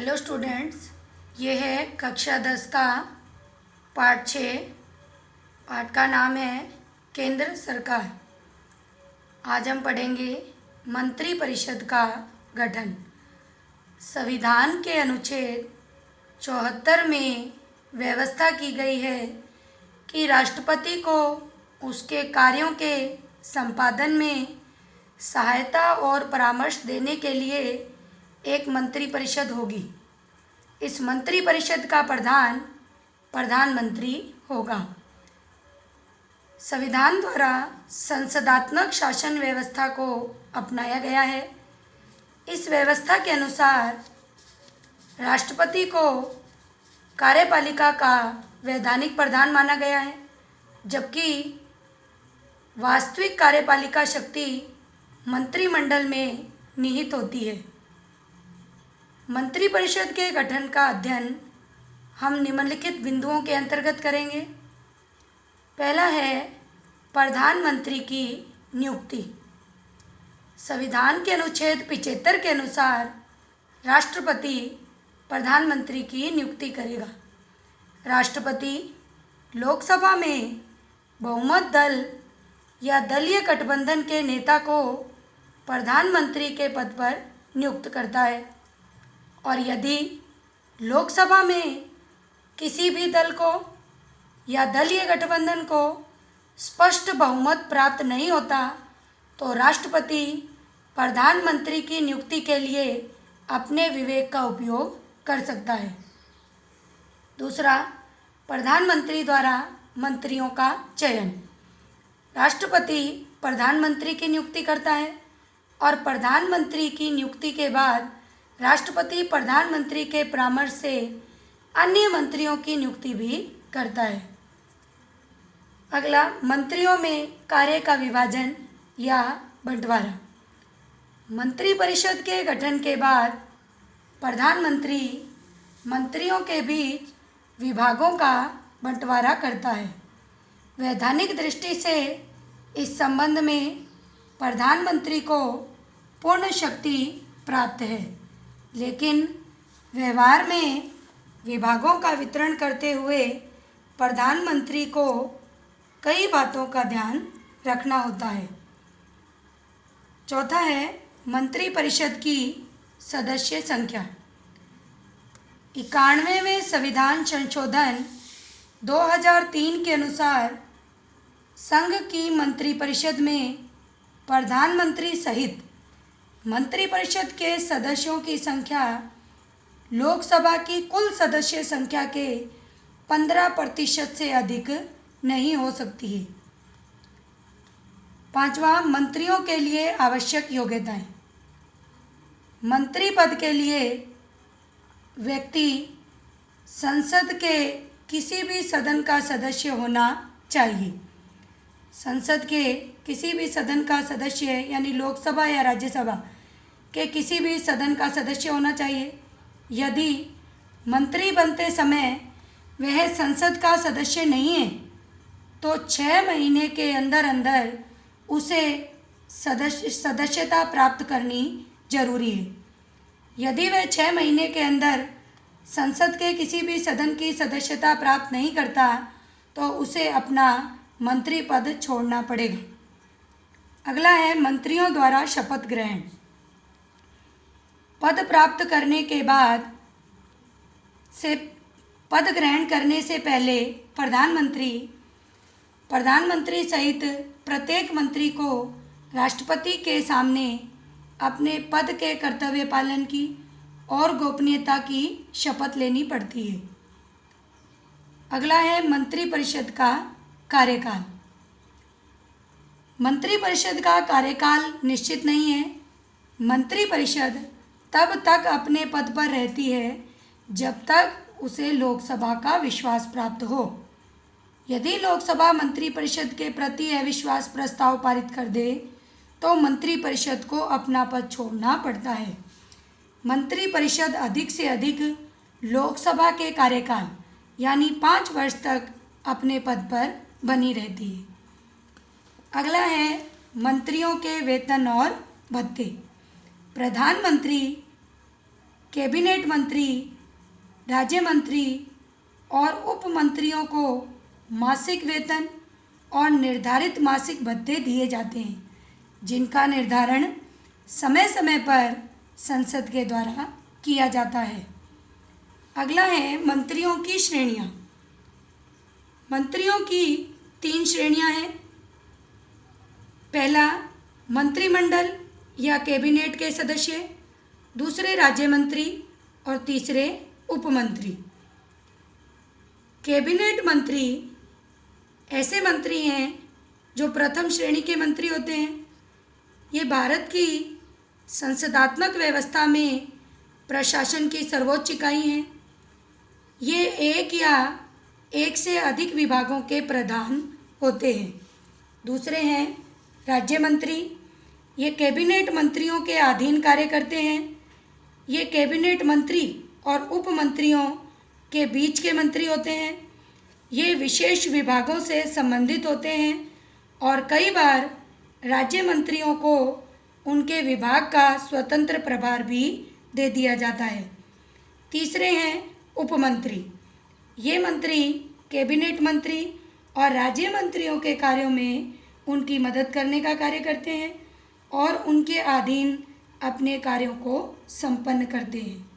Hello students, ये है कक्षा 10 का पाठ 6। पाठ का नाम है केंद्र सरकार। आज हम पढ़ेंगे मंत्री परिषद का गठन। संविधान के अनुच्छेद 74 में व्यवस्था की गई है कि राष्ट्रपति को उसके कार्यों के संपादन में सहायता और परामर्श देने के लिए एक मंत्री परिषद होगी। इस मंत्री परिषद का प्रधान प्रधानमंत्री होगा। संविधान द्वारा संसदात्मक शासन व्यवस्था को अपनाया गया है। इस व्यवस्था के अनुसार राष्ट्रपति को कार्यपालिका का वैधानिक प्रधान माना गया है, जबकि वास्तविक कार्यपालिका शक्ति मंत्रिमंडल में निहित होती है। मंत्रिपरिषद के गठन का अध्ययन हम निम्नलिखित बिंदुओं के अंतर्गत करेंगे। पहला है प्रधानमंत्री की नियुक्ति। संविधान के अनुच्छेद 75 के अनुसार राष्ट्रपति प्रधानमंत्री की नियुक्ति करेगा। राष्ट्रपति लोकसभा में बहुमत दल या दलीय गठबंधन के नेता को प्रधानमंत्री के पद पर नियुक्त करता है, और यदि लोकसभा में किसी भी दल को या दलीय गठबंधन को स्पष्ट बहुमत प्राप्त नहीं होता तो राष्ट्रपति प्रधानमंत्री की नियुक्ति के लिए अपने विवेक का उपयोग कर सकता है। दूसरा, प्रधानमंत्री द्वारा मंत्रियों का चयन। राष्ट्रपति प्रधानमंत्री की नियुक्ति करता है और प्रधानमंत्री की नियुक्ति के बाद राष्ट्रपति प्रधानमंत्री के परामर्श से अन्य मंत्रियों की नियुक्ति भी करता है। अगला, मंत्रियों में कार्य का विभाजन या बंटवारा। मंत्रिपरिषद के गठन के बाद प्रधानमंत्री मंत्रियों के बीच विभागों का बंटवारा करता है। वैधानिक दृष्टि से इस संबंध में प्रधानमंत्री को पूर्ण शक्ति प्राप्त है, लेकिन व्यवहार में विभागों का वितरण करते हुए प्रधानमंत्री को कई बातों का ध्यान रखना होता है। चौथा है मंत्रिपरिषद की सदस्य संख्या। 91वें संविधान संशोधन 2003 के अनुसार संघ की मंत्रिपरिषद में प्रधानमंत्री सहित मंत्रिपरिषद के सदस्यों की संख्या लोकसभा की कुल सदस्य संख्या के 15% से अधिक नहीं हो सकती है। पांचवा, मंत्रियों के लिए आवश्यक योग्यताएं। मंत्री पद के लिए व्यक्ति संसद के किसी भी सदन का सदस्य होना चाहिए। संसद के किसी भी सदन का सदस्य यानी लोकसभा या राज्यसभा के किसी भी सदन का सदस्य होना चाहिए। यदि मंत्री बनते समय वह संसद का सदस्य नहीं है तो 6 महीने के अंदर अंदर उसे सदस्यता प्राप्त करनी जरूरी है। यदि वह 6 महीने के अंदर संसद के किसी भी सदन की सदस्यता प्राप्त नहीं करता तो उसे अपना मंत्री पद छोड़ना पड़ेगा। अगला है मंत्रियों द्वारा शपथ ग्रहण। पद प्राप्त करने के बाद से पद ग्रहण करने से पहले प्रधानमंत्री सहित प्रत्येक मंत्री को राष्ट्रपति के सामने अपने पद के कर्तव्य पालन की और गोपनीयता की शपथ लेनी पड़ती है। अगला है मंत्रिपरिषद का कार्यकाल। मंत्रिपरिषद का कार्यकाल निश्चित नहीं है। मंत्रिपरिषद तब तक अपने पद पर रहती है जब तक उसे लोकसभा का विश्वास प्राप्त हो। यदि लोकसभा मंत्रिपरिषद के प्रति अविश्वास प्रस्ताव पारित कर दे तो मंत्रिपरिषद को अपना पद छोड़ना पड़ता है। मंत्रिपरिषद अधिक से अधिक लोकसभा के कार्यकाल यानी 5 वर्ष तक अपने पद पर बनी रहती है। अगला है मंत्रियों के वेतन और भत्ते। प्रधानमंत्री कैबिनेट मंत्री, राज्य मंत्री और उप मंत्रियों को मासिक वेतन और निर्धारित मासिक भत्ते दिए जाते हैं, जिनका निर्धारण समय समय पर संसद के द्वारा किया जाता है। अगला है मंत्रियों की श्रेणियाँ। मंत्रियों की 3 श्रेणियाँ हैं। पहला, मंत्रिमंडल या कैबिनेट के सदस्य, दूसरे राज्य मंत्री और तीसरे उपमंत्री। कैबिनेट मंत्री ऐसे मंत्री हैं जो प्रथम श्रेणी के मंत्री होते हैं। ये भारत की संसदात्मक व्यवस्था में प्रशासन की सर्वोच्च इकाई हैं। ये एक या एक से अधिक विभागों के प्रधान होते हैं। दूसरे हैं राज्य मंत्री। ये कैबिनेट मंत्रियों के अधीन कार्य करते हैं। ये कैबिनेट मंत्री और उप मंत्रियों के बीच के मंत्री होते हैं। ये विशेष विभागों से संबंधित होते हैं और कई बार राज्य मंत्रियों को उनके विभाग का स्वतंत्र प्रभार भी दे दिया जाता है। तीसरे हैं उपमंत्री। ये मंत्री कैबिनेट मंत्री और राज्य मंत्रियों के कार्यों में उनकी मदद करने का कार्य करते हैं और उनके अधीन अपने कार्यों को संपन्न करते हैं।